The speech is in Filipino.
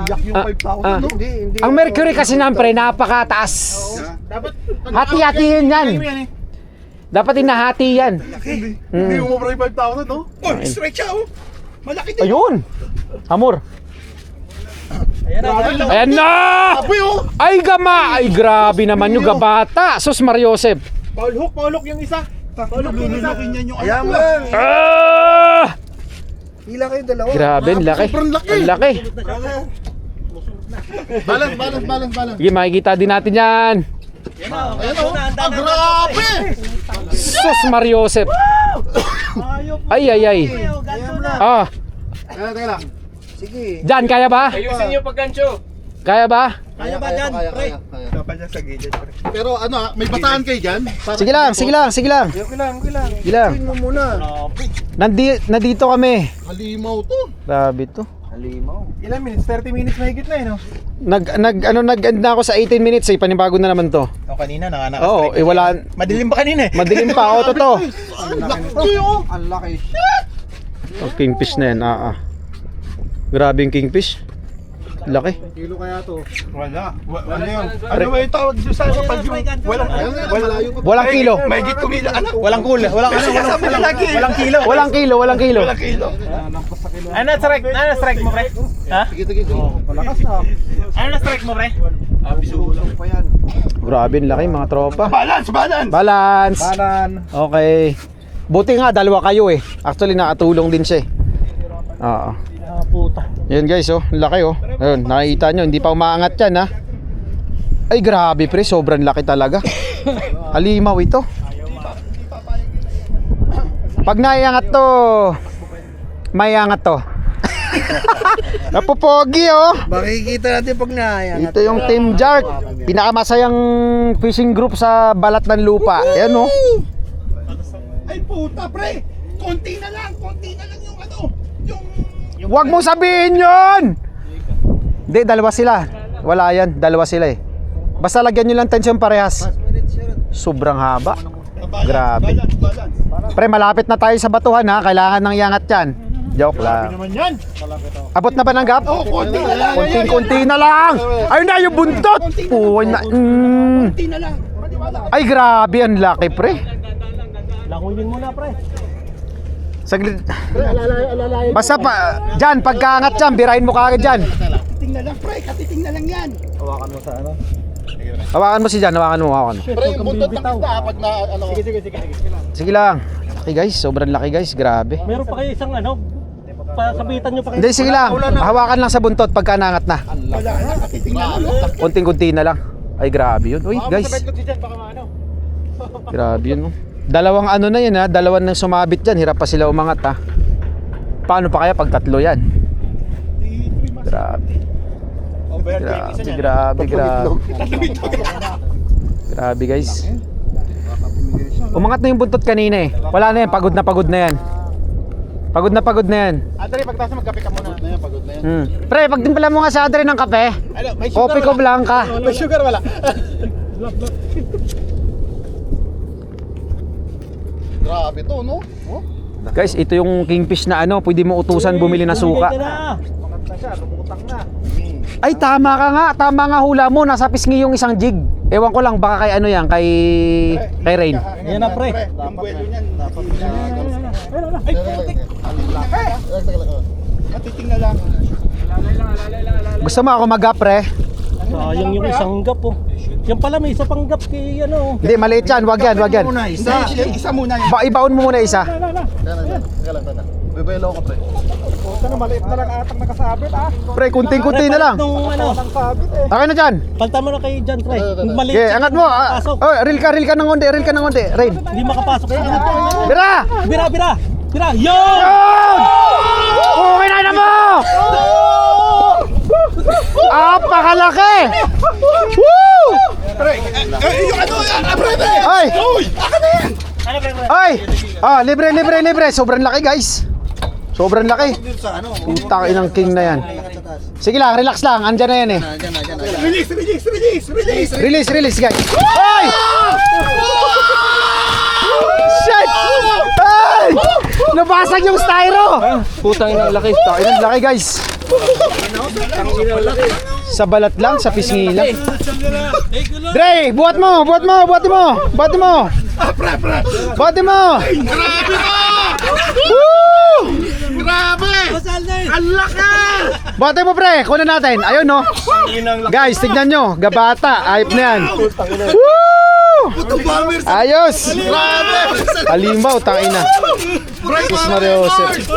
Yak yung 5,000, no? Hindi. Ang mercury kasi naman pre, napakataas. Dapat Hati-hatiin yan. Dapat inahati yan. Hindi mo mabra yung 5,000, no? Oh, straight siya, oh. Malaki din. Ayun. Hamor. Ayan na! Apoy, oh. Ay gama! Ay grabe naman yung gabata. Sus Mariosep. Paul hook yung isa. Paul hook yung isa. Ayan mo lang. Ah! Hila kayo dalawa. Grabe, ang laki. Sobrang laki. Ang laki. Balance. Sige, makikita din natin yan. Ayan, oh. Ah, grabe. Sus Mariosep. Ay. Ah, Teka lang. Sige. Jan, kaya ba? Ayusin niyo paggancho. Kaya ba? Kaya ba dyan, pre? Pero ano, may bataan kayo dyan? Sige lang. Okay lang. Sige lang. Gawin mo muna. Nandito kami. Halimaw to. Grabe to. Halimaw. Ilan minutes? 30 minutes mahigit na, eh, no? Nag-end na ako sa 18 minutes eh. Panibago na naman to. O, kanina, Oo, wala. Madilim ba kanina, eh? Madilim pa. Oo, totoo. Laki, oh. Ang laki. Oh, kingfish na yan. Grabe yung kingfish. Laki. Kilo kaya to? Wala. Ano yun? Ano ba yung tawag sa pag yung... Walang kilo. Mahigit kumila. Walang kilo. Walang kilo. Walang kilo. Ano strike mo, pre? Ha? Sige. Malakas na. Ano strike mo, pre? Bisulong pa yan. Grabe, laki mga tropa. Balance. Balance. Balan. Okay. Buti nga, dalawa kayo eh. Actually, nakatulong din siya eh. Oo. Puta. Yan guys, oh. Laki oh. Ayun, nakikita nyo. Hindi pa umaangat yan ha. Ay grabe pre, sobrang laki talaga. Halimaw ito. Pag naiangat to, maiangat to. Napopogi oh. Makikita natin pag naayang. Ito yung Team Jark. Pinakamasayang fishing group sa balat ng lupa. Ayan oh. Ay puta, pre! Konti na lang yung ano, yung... Huwag mong sabihin yun! Hindi, dalawa sila. Wala yan, dalawa sila eh. Basta lagyan nyo lang tensyon parehas. Sobrang haba. Grabe. Balance. Pre, malapit na tayo sa batuhan ha. Kailangan ng iangat yan. Joke lang. Naman yan. Abot na ba ng gap? Oh, konti na lang. Konting-konti na lang. Ayun na yung buntot. Uy na. Konti na lang. Maniwala. Ay grabe, ang laki pre. Languyin mo na, pre. Saglit. Basta pa, dyan, pagkaangat dyan, birahin mo kagad dyan. Katiting na lang, pre. Katiting na lang yan. Hawakan mo si Jan, hawakan mo. Pre, yung buntot ng isda pag na ano. Sige. Sige lang. Laki guys, sobrang laki guys, grabe. Meron pa kayo isang ano, pasabitan nyo pa kayo. Hindi, sige lang. Hawakan lang sa buntot pagka nangat na. Wala na, katiting na lang. Konting-kunti na lang. Ay grabe yun. Uy guys, grabe yun. Dalawang ano na yan ha, dalawang nang sumabit dyan. Hirap pa sila umangat ha. Paano pa kaya pag tatlo yan? Grabe. Grabe. Grabe guys. Umangat na yung buntot kanina eh. Wala na yan, pagod na yan. Pagod na yan. Andre, pagtaas magkape ka muna. Ano yan, pagod na yan. Pre, pagtimpla mo nga sa Adre ng kape. Ano, may Kopi ko blanca. May sugar wala. Grabe to, no? Oh? Guys, ito yung kingfish na ano, pwede mo utusan bumili na suka. Ay, tama nga hula mo, nasa pisngi yung isang jig. Ewan ko lang, baka kay ano yan, kay Rain. Yan na, pre. Yung buwelo niyan. Ay, putik. Katiting na lang. Gusto mo ako mag-gap, pre? Sayang yung isang gap, oh. Yan pala, may isa pang gap kay ano. Hindi, maliit yan, wag yan. Isa muna yan. Ibaon mo muna isa. Teka lang. Bebelo ko, pre. Puta na, maliit na lang atang nakasabit, ah. Pre, kunting-kunti na lang. Nung ano, Sabit, eh. Okay na dyan. palta mo na kay Jan, pre. Maliit. Okay, angat mo. Pasok. Oh, reel ka ng onde, Rain. Hindi makapasok sa ano. Bira! Bira. Yo! Yun! Okay na mo! Apakalaki! Woo! Pre, yung ano, pre! Ay! Uy! Aka na yan! Ano, pre? Ay! Libre. Sobrang laki, guys. Sobrang laki. Putang inang king na yan. Sige lang, relax lang. Andyan na yan eh. Release! Release, guys. Ay! Shit! Ay! Nabasag yung styro! Putang ina, laki. Inang laki, guys. Sa balat lang, sa pisngi lang. Dre, buhat mo, buhat mo, buhat mo, buhat mo. Buhat mo. Grabe ka! Woo! Grabe! Ang laki! Buhat mo pre, kunin natin. Ayun no. Guys, tignan nyo, gabata, ayop na yan. Woo! Puto bomber sa... Ayos. Grabe! Alimaw, tangina. Bray, Sus Mario Joseph.